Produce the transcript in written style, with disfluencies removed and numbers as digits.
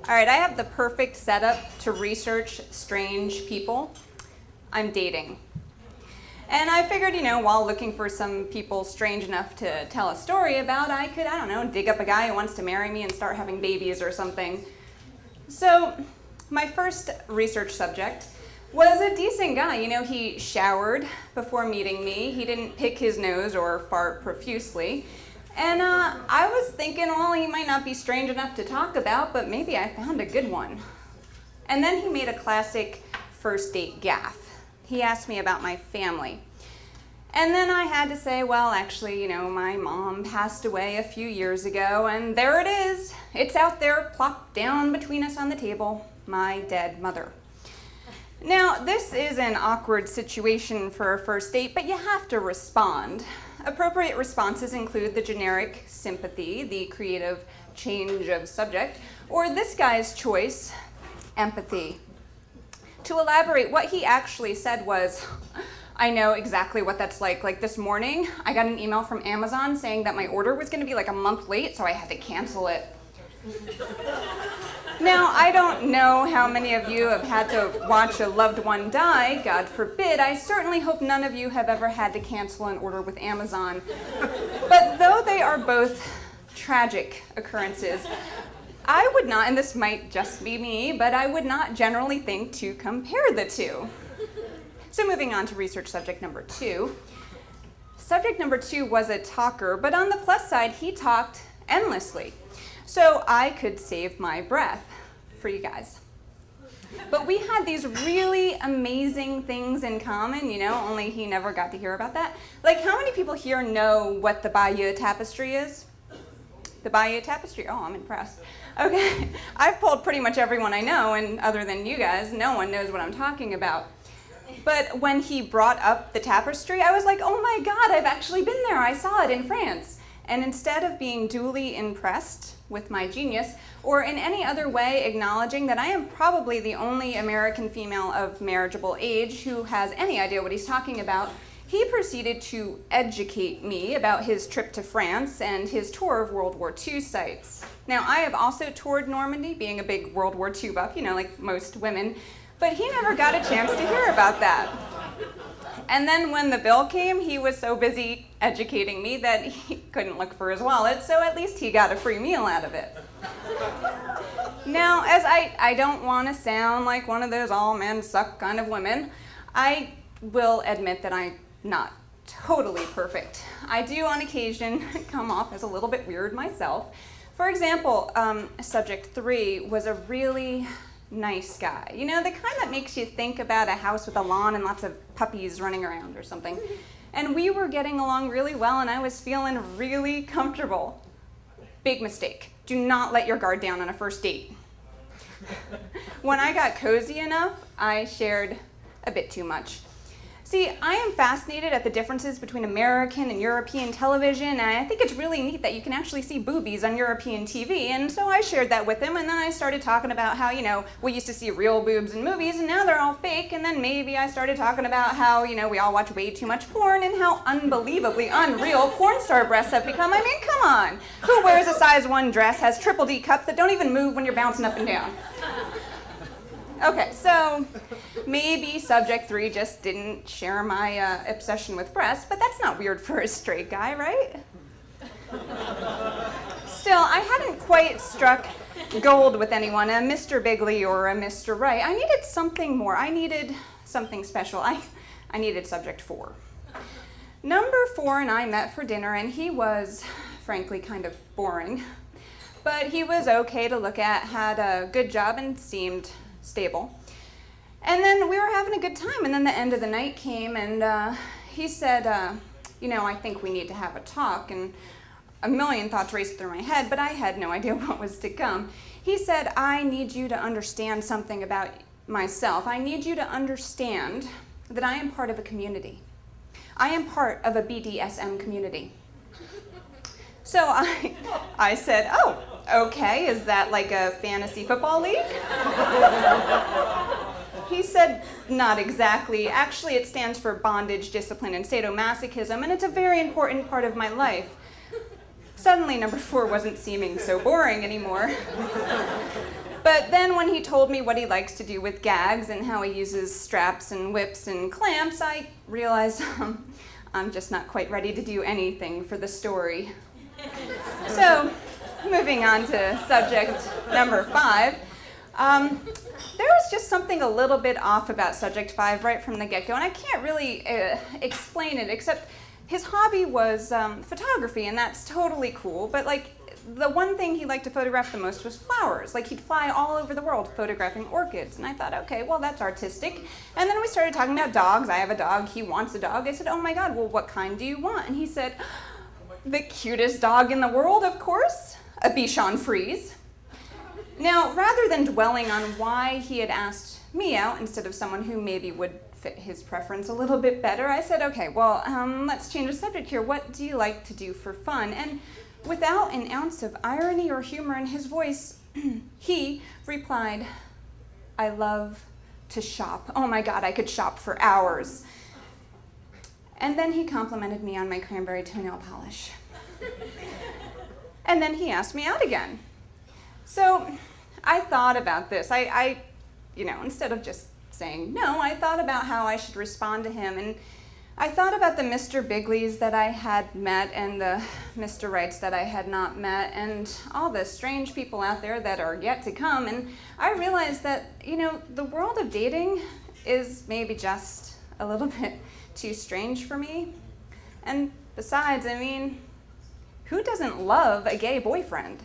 All right, I have the perfect setup to research strange people. I'm dating. And I figured, while looking for some people strange enough to tell a story about, I could, dig up a guy who wants to marry me and start having babies or something. So my first research subject was a decent guy. He showered before meeting me. He didn't pick his nose or fart profusely. And I was thinking, well, he might not be strange enough to talk about, but maybe I found a good one. And then he made a classic first date gaffe. He asked me about my family. And then I had to say, well, actually, my mom passed away a few years ago, and there it is. It's out there, plopped down between us on the table, my dead mother. Now, this is an awkward situation for a first date, but you have to respond. Appropriate responses include the generic sympathy, the creative change of subject, or this guy's choice, empathy. To elaborate, what he actually said was, I know exactly what that's like. Like this morning, I got an email from Amazon saying that my order was going to be like a month late, so I had to cancel it. Now, I don't know how many of you have had to watch a loved one die, God forbid. I certainly hope none of you have ever had to cancel an order with Amazon. But though they are both tragic occurrences, I would not, and this might just be me, but I would not generally think to compare the two. So moving on to research subject number 2. Subject number 2 was a talker, but on the plus side, he talked endlessly. So I could save my breath for you guys. But we had these really amazing things in common, only he never got to hear about that. Like, how many people here know what the Bayeux Tapestry is? The Bayeux Tapestry? Oh, I'm impressed. Okay, I've polled pretty much everyone I know, and other than you guys, no one knows what I'm talking about. But when he brought up the tapestry, I was like, oh my God, I've actually been there. I saw it in France. And instead of being duly impressed with my genius, or in any other way acknowledging that I am probably the only American female of marriageable age who has any idea what he's talking about, he proceeded to educate me about his trip to France and his tour of World War II sites. Now, I have also toured Normandy, being a big World War II buff, like most women, but he never got a chance to hear about that. And then when the bill came, he was so busy educating me that he couldn't look for his wallet, so at least he got a free meal out of it. Now, as I don't want to sound like one of those all men suck kind of women, I will admit that I'm not totally perfect. I do on occasion come off as a little bit weird myself. For example, subject 3 was a really nice guy. The kind that makes you think about a house with a lawn and lots of puppies running around or something. And we were getting along really well, and I was feeling really comfortable. Big mistake. Do not let your guard down on a first date. When I got cozy enough, I shared a bit too much. See, I am fascinated at the differences between American and European television, and I think it's really neat that you can actually see boobies on European TV, and so I shared that with him, and then I started talking about how, we used to see real boobs in movies, and now they're all fake, and then maybe I started talking about how, we all watch way too much porn, and how unbelievably unreal porn star breasts have become. I mean, come on! Who wears a size 1 dress, has triple D cups that don't even move when you're bouncing up and down? Okay, so maybe subject 3 just didn't share my obsession with breasts, but that's not weird for a straight guy, right? Still, I hadn't quite struck gold with anyone, a Mr. Bigley or a Mr. Right. I needed something more. I needed something special. I needed subject 4. Number 4 and I met for dinner, and he was, frankly, kind of boring. But he was okay to look at, had a good job, and seemed stable. And then we were having a good time, and then the end of the night came, and he said, I think we need to have a talk, and a million thoughts raced through my head, but I had no idea what was to come. He said, I need you to understand something about myself. I need you to understand that I am part of a community. I am part of a BDSM community. So I said, oh, okay, is that like a fantasy football league? He said, not exactly. Actually, it stands for bondage, discipline, and sadomasochism, and it's a very important part of my life. Suddenly, number 4 wasn't seeming so boring anymore. But then when he told me what he likes to do with gags and how he uses straps and whips and clamps, I realized I'm just not quite ready to do anything for the story. So, moving on to subject number 5. There was just something a little bit off about subject 5 right from the get-go, and I can't really explain it, except his hobby was photography, and that's totally cool, but like, the one thing he liked to photograph the most was flowers. Like, he'd fly all over the world photographing orchids, and I thought, okay, well, that's artistic. And then we started talking about dogs. I have a dog, he wants a dog. I said, oh my God, well, what kind do you want? And he said, the cutest dog in the world, of course, a Bichon Frise. Now, rather than dwelling on why he had asked me out instead of someone who maybe would fit his preference a little bit better, I said, okay, well, let's change the subject here. What do you like to do for fun? And without an ounce of irony or humor in his voice, he replied, I love to shop. Oh my God, I could shop for hours. And then he complimented me on my cranberry toenail polish. And then he asked me out again. So I thought about this. I instead of just saying no, I thought about how I should respond to him. And I thought about the Mr. Bigleys that I had met and the Mr. Wrights that I had not met and all the strange people out there that are yet to come. And I realized that, the world of dating is maybe just a little bit too strange for me. And besides, who doesn't love a gay boyfriend?